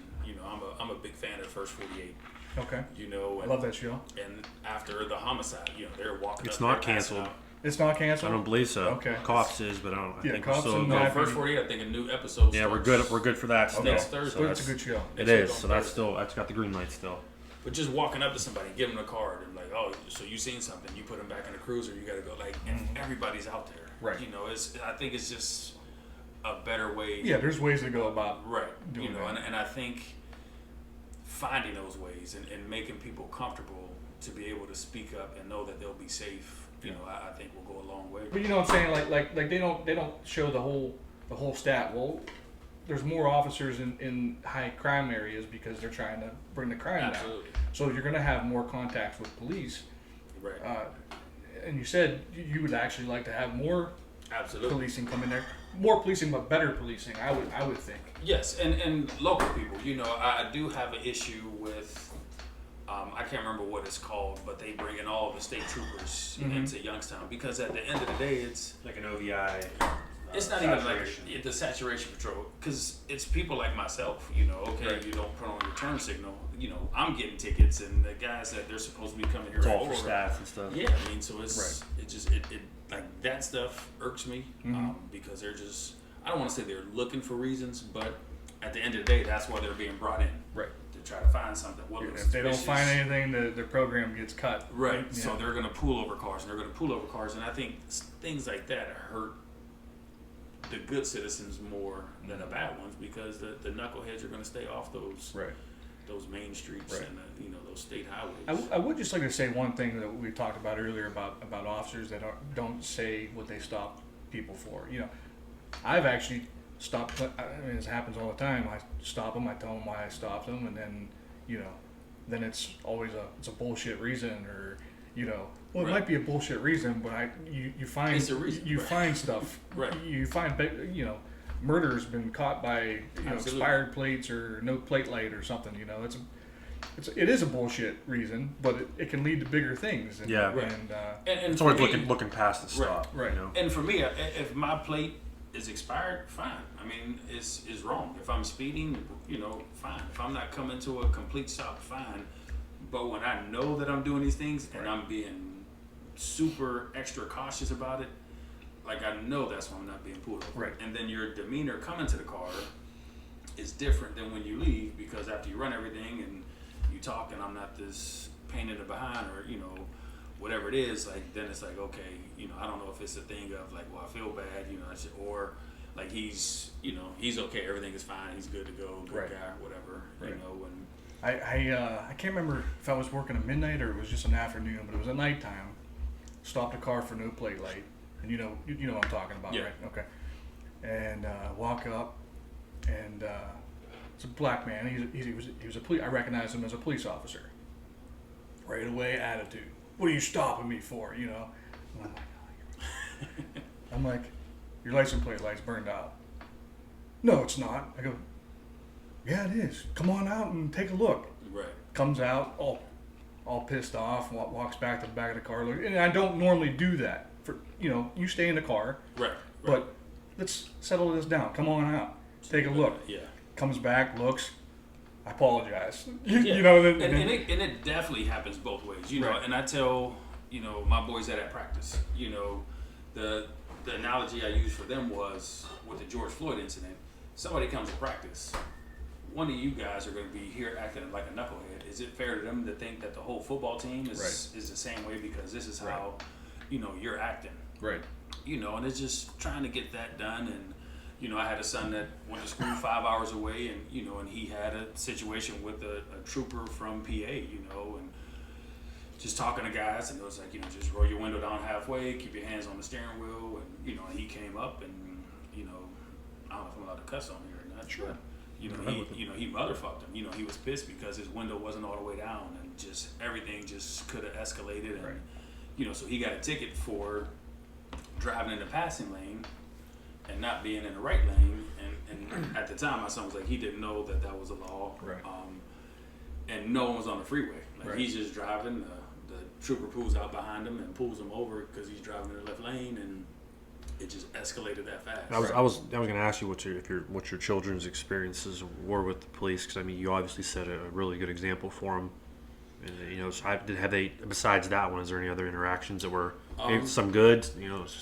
I'm a big fan of First 48. Okay. And, I love that show. And after the homicide, they're walking. It's up not canceled. It's not canceled. I don't believe so. Okay. Cops is, but I don't. I think Cops we're still. and First 48. I think a new episode. Yeah, we're good. We're good for that. Still. Next Thursday. So that's a good show. It is. So that's got the green light still. But just walking up to somebody, give them a card, and like, oh, so you seen something? You put them back in the cruiser. You got to go, like, and everybody's out there. Right. I think it's just a better way. Yeah, there's ways to go about doing that. And I think finding those ways and making people comfortable to be able to speak up and know that they'll be safe, I think will go a long way. But you know what I'm saying? Like they don't show the whole stat. Well, there's more officers in high crime areas because they're trying to bring the crime down. So you're going to have more contacts with police. Right. And you said you would actually like to have more policing come in there. More policing, but better policing, I would think. Yes, and local people. I do have an issue with, I can't remember what it's called, but they bring in all the state troopers into Youngstown because at the end of the day, it's like an OVI. It's not even like the saturation patrol, because it's people like myself, you don't put on your turn signal, I'm getting tickets, and the guys that they're supposed to be coming here. It's all for staff and stuff. Yeah, I mean, so it's it like that stuff irks me, because they're just, I don't want to say they're looking for reasons, but at the end of the day, that's why they're being brought in. Right. To try to find something. If they don't find anything, their program gets cut. Right. Yeah. So they're going to pull over cars, and I think things like that hurt the good citizens more than the bad ones, because the knuckleheads are going to stay off those main streets and those state highways. I would just like to say one thing that we talked about earlier about officers that don't say what they stop people for. I've actually stopped. I mean, this happens all the time. I stop them. I tell them why I stopped them, and then then it's always a bullshit reason, or well, it might be a bullshit reason, but you find find stuff. Right. You find murder's been caught by expired plates or no plate light or something. It is a bullshit reason, but it can lead to bigger things. And, and it's always looking past the stop. Right. And for me, if my plate is expired, fine. I mean, it's wrong. If I'm speeding, fine. If I'm not coming to a complete stop, fine. But when I know that I'm doing these things and I'm being super extra cautious about it, like I know that's why I'm not being pulled over. Right. And then your demeanor coming to the car is different than when you leave, because after you run everything and you talk and I'm not this pain in the behind or whatever it is, like then it's like, okay, I don't know if it's a thing of like, well, I feel bad, or like he's okay, everything is fine, he's good to go, good guy, whatever, and I can't remember if I was working at midnight or it was just an afternoon, but it was at nighttime. Stopped a car for no plate light, and you know what I'm talking about, right? Okay. And walk up, and it's a black man. He was a police. I recognized him as a police officer. Right away, attitude. What are you stopping me for? And I'm like, your license plate light's burned out. No, it's not. I go, yeah, it is. Come on out and take a look. Right. Comes out, all pissed off, walks back to the back of the car. And I don't normally do that. You stay in the car. Right. But let's settle this down. Come on out. Take a look. Yeah. Comes back, looks. I apologize. And it definitely happens both ways. And I tell my boys that at practice. The analogy I used for them was with the George Floyd incident. Somebody comes to practice. One of you guys are going to be here acting like a knucklehead. Is it fair to them to think that the whole football team is the same way because this is how you're acting? Right. And it's just trying to get that done. And I had a son that went to school 5 hours away, and and he had a situation with a trooper from PA, and just talking to guys, and it was like, just roll your window down halfway, keep your hands on the steering wheel, and he came up, and I don't know if I'm allowed to cuss on here or not. Sure. But, he motherfucked him. He was pissed because his window wasn't all the way down, and just everything just could have escalated, and so he got a ticket for driving in the passing lane and not being in the right lane, and at the time my son was like, he didn't know that was a law, and no one was on the freeway. He's just driving, the trooper pulls out behind him and pulls him over because he's driving in the left lane, and it just escalated that fast. I was going to ask you what your children's experiences were with the police, because I mean you obviously set a really good example for them. And, so have they, besides that one, is there any other interactions that were some good?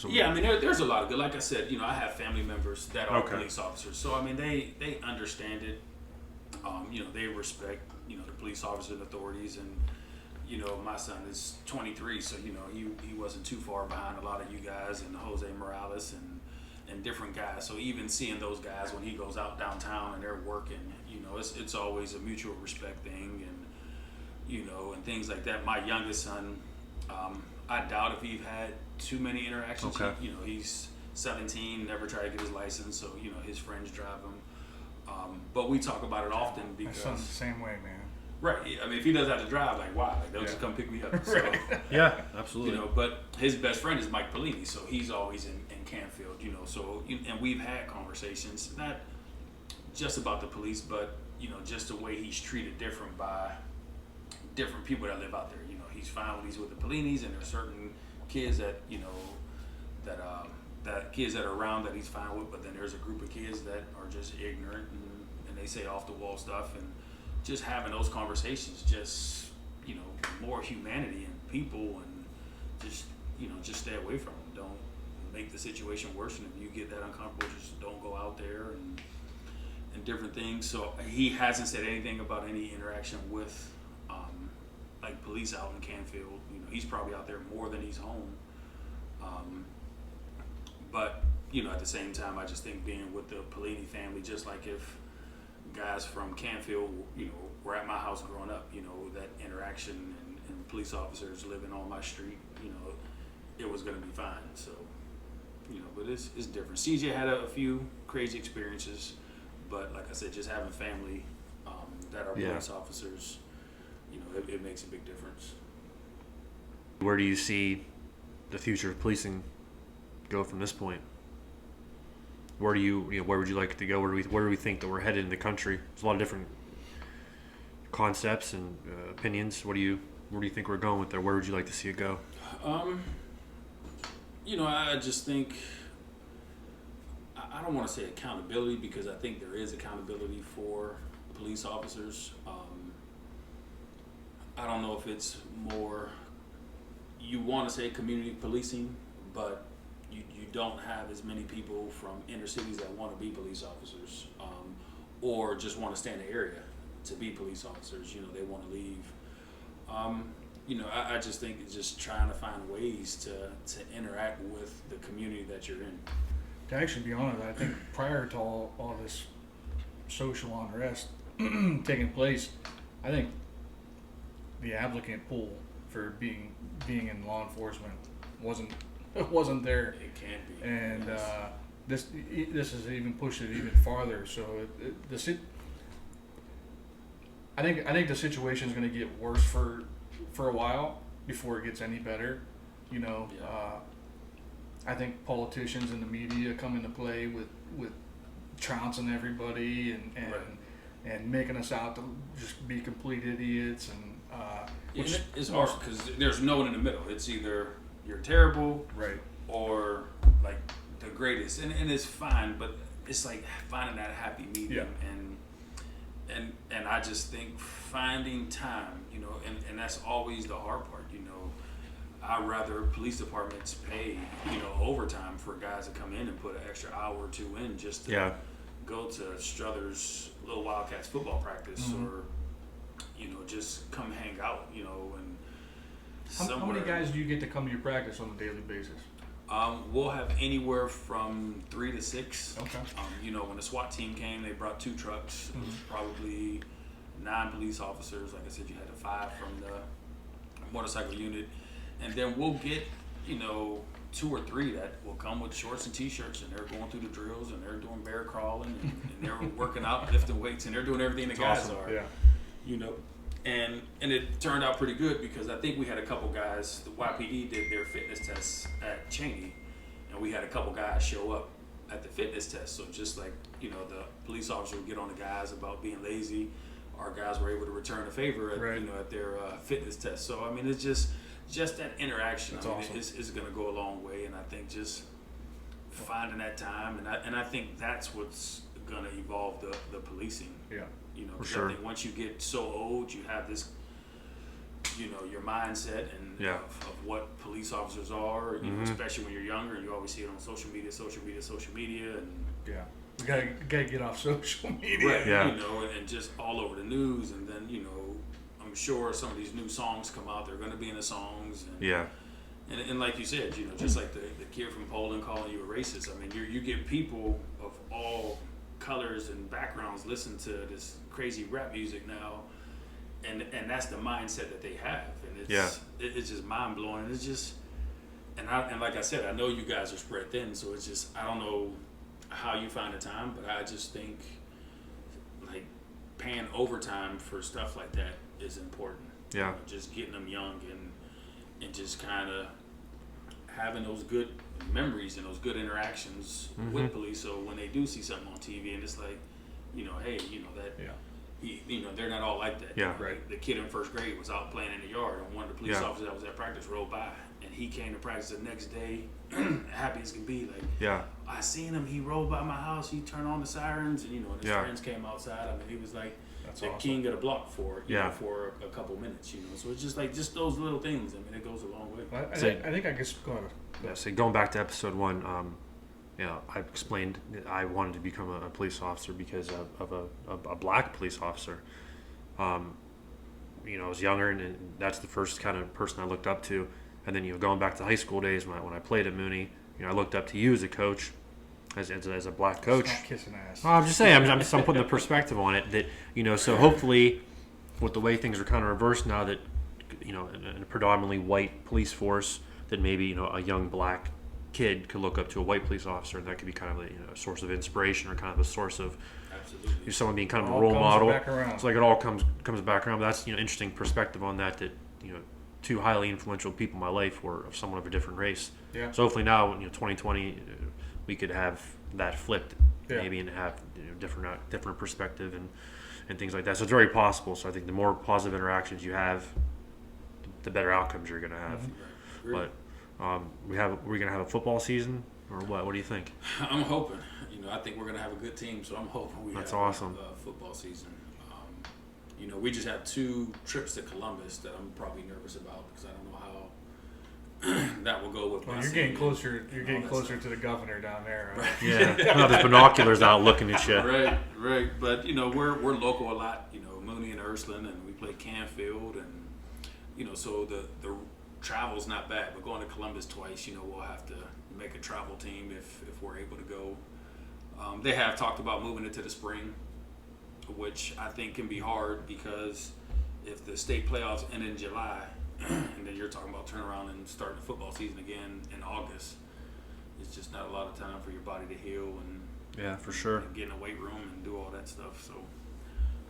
Yeah, I mean there's a lot of good. Like I said, I have family members that are police officers, so I mean they understand it. They respect the police officers and authorities, and my son is 23, so he wasn't too far behind a lot of you guys and Jose Morales and different guys. So even seeing those guys when he goes out downtown and they're working, it's always a mutual respect thing, and things like that. My youngest son, I doubt if he's had too many interactions. Okay. He's 17, never tried to get his license, so his friends drive him. But we talk about it often because my son's the same way, man. Right. I mean, if he doesn't have to drive, like, why? Like, they'll just come pick me up. So, Right. Yeah, absolutely. but his best friend is Mike Pellini, so he's always in Canfield, so, and we've had conversations, not just about the police, but, just the way he's treated different by different people that live out there. He's fine when he's with the Pellinis, and there's certain kids that, that kids that are around that he's fine with, but then there's a group of kids that are just ignorant and they say off the wall stuff, and just having those conversations, just more humanity and people, and just stay away from them. Don't make the situation worse, and if you get that uncomfortable, just don't go out there and different things. So he hasn't said anything about any interaction with like police out in Canfield. He's probably out there more than he's home. But at the same time, I just think being with the Pellini family, just like if guys from Canfield, were at my house growing up, that interaction and police officers living on my street, it was going to be fine. So, but it's different. CJ had a few crazy experiences, but like I said, just having family that are police officers, it makes a big difference. Where do you see the future of policing go from this point? Where would you like it to go? Where do we think that we're headed in the country? There's a lot of different concepts and opinions. Where do you think we're going with there? Where would you like to see it go? I just think, I don't want to say accountability, because I think there is accountability for police officers. I don't know if it's more, you want to say community policing, but you don't have as many people from inner cities that want to be police officers, or just want to stay in the area to be police officers. They want to leave. I just think it's just trying to find ways to interact with the community that you're in. To actually be honest, I think prior to all this social unrest taking place, I think the applicant pool for being in law enforcement wasn't there. It can't be. And yes. this has even pushed it even farther. So I think the situation is going to get worse for a while before it gets any better. I think politicians and the media come into play with trouncing everybody and making us out to just be complete idiots, and which it's hard because there's no one in the middle. It's either you're terrible, right, or like the greatest, and it's fine, but it's like finding that happy medium. And I just think finding time, and that's always the hard part. I'd rather police departments pay, overtime for guys to come in and put an extra hour or two in just to go to Struthers Little Wildcats football practice, or just come hang out, and how many guys do you get to come to your practice on a daily basis? We'll have anywhere from 3 to 6. Okay. When the SWAT team came, they brought 2 trucks. It was probably 9 police officers. Like I said, you had the 5 from the motorcycle unit, and then we'll get 2 or 3 that will come with shorts and t-shirts, and they're going through the drills, and they're doing bear crawling, and they're working out, lifting weights, and they're doing everything the guys awesome. are. Yeah. And it turned out pretty good, because I think we had a couple guys. The YPD did their fitness tests at Cheney, and we had a couple guys show up at the fitness test. So just like the police officer would get on the guys about being lazy, our guys were able to return a favor at at their fitness test. So I mean, it's just that interaction. That's awesome. Is going to go a long way, and I think just finding that time, and I think that's what's going to evolve the policing. Yeah. For sure. I think once you get so old, you have this, your mindset and of what police officers are, especially when you're younger, and you always see it on social media, and we gotta get off social media. Right. Yeah. And just all over the news, and then I'm sure some of these new songs come out, they're going to be in the songs, and And like you said, just like the kid from Poland calling you a racist. I mean, you get people of all colors and backgrounds listen to this crazy rap music now, and that's the mindset that they have, and it's just mind blowing. It's just, and like I said, I know you guys are spread thin, so it's just, I don't know how you find the time, but I just think like paying overtime for stuff like that is important. Yeah, just getting them young and just kind of having those good memories and those good interactions with police. So when they do see something on TV and it's like, hey, that, they're not all like that. Yeah, right. The kid in first grade was out playing in the yard, and one of the police officers that was at practice rolled by, and he came to practice the next day, happy as can be. Like, I seen him. He rolled by my house. He turned on the sirens, and and his friends came outside. I mean, he was like the king of the block for for a couple minutes. So it's just like those little things. I mean, it goes a long way. I think I guess go ahead. Yeah. So going back to episode 1, I explained that I wanted to become a police officer because of a black police officer. I was younger, and that's the first kind of person I looked up to. And then going back to high school days when I played at Mooney, I looked up to you as a coach, as a black coach. Stop kissing ass. Well, I'm just saying, I'm putting the perspective on it that so hopefully, with the way things are kind of reversed now, that in a predominantly white police force, that maybe a young black kid could look up to a white police officer, and that could be kind of a source of inspiration, or kind of a source of someone being kind of a role model. It's like it all comes back around. But that's interesting perspective on that 2 highly influential people in my life were of someone of a different race. Yeah. So hopefully now, 2020, we could have that flipped, maybe, and have different perspective and things like that. So it's very possible. So I think the more positive interactions you have, the better outcomes you're going to have. Mm-hmm. But we're going to have a football season, or what? What do you think? I'm hoping. I think we're going to have a good team, so I'm hoping we have awesome. A football season. We just have 2 trips to Columbus that I'm probably nervous about because I don't know how that will go with. Well, you're getting closer. You're getting closer to the governor down there. Right? Yeah, there's binoculars out looking at you. Right. But we're local a lot. Mooney and Ursuline, and we play Canfield, and so the travel's not bad. But going to Columbus twice, we'll have to make a travel team if we're able to go. They have talked about moving it to the spring, which I think can be hard because if the state playoffs end in July, and then you're talking about turn around and starting the football season again in August, it's just not a lot of time for your body to heal and for sure, and get in a weight room and do all that stuff. So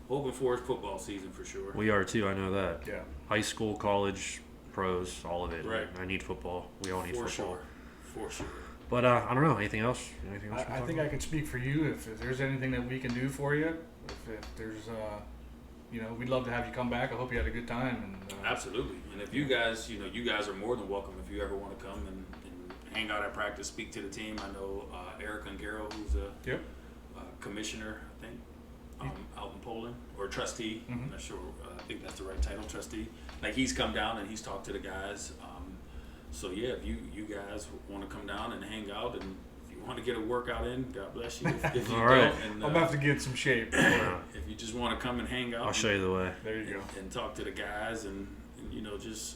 hoping for football season for sure. We are too. I know that. Yeah. High school, college, pros, all of it. Right. I need football. We all need football. For sure. But I don't know. Anything else? I think I can speak for you. If there's anything that we can do for you, if there's, we'd love to have you come back. I hope you had a good time. And absolutely. And if you guys, you guys are more than welcome if you ever want to come and hang out at practice, speak to the team. I know Eric Ungaro, who's a commissioner, I think, out in Poland, or trustee. Mm-hmm. I'm not sure. I think that's the right title, trustee. Like, he's come down and he's talked to the guys. So if you guys want to come down and hang out, and if you want to get a workout in, God bless you. If you all right. And, I'm about to get some shape. If you just want to come and hang out, I'll show you the way. There you go. And talk to the guys and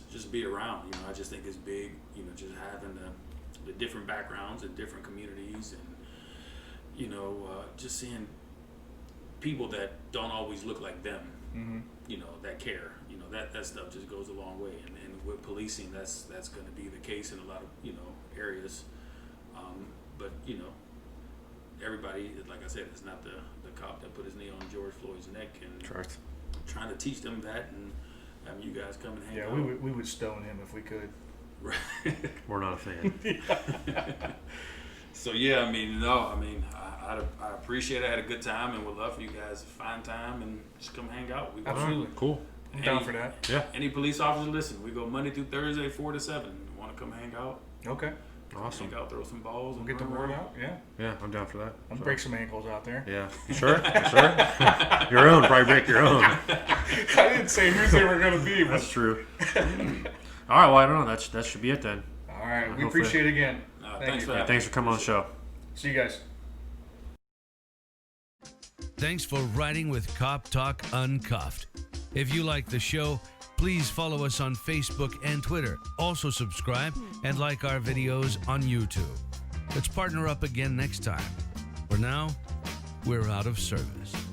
just be around. I just think it's big. Just having the different backgrounds and different communities, and just seeing people that don't always look like them. Mm-hmm. That care. That stuff just goes a long way. And with policing, that's going to be the case in a lot of areas. But everybody, like I said, is not the cop that put his knee on George Floyd's neck, and Correct. trying to teach them that, and having you guys come and hang out. Yeah, we would stone him if we could. Right. We're not a fan. So I appreciate it. I had a good time, and would love for you guys to find time and just come hang out. Absolutely. Cool. I'm down for that. Yeah. Any police officer, listen, we go Monday through Thursday, 4 to 7. You want to come hang out? Okay. Awesome. Hang out, throw some balls. We'll get the word out. Yeah. Yeah, I'm down for that. I'll break some ankles out there. Yeah. Sure? Sure? Your own. Probably break your own. I didn't say who they were going to be. But... That's true. All right. Well, I don't know. That should be it then. All right. We appreciate it again. Thanks for coming on the show. See you guys. Thanks for riding with Cop Talk Uncuffed. If you like the show, Please follow us on Facebook and Twitter. Also subscribe and like our videos on YouTube. Let's partner up again next time. For now, we're out of service.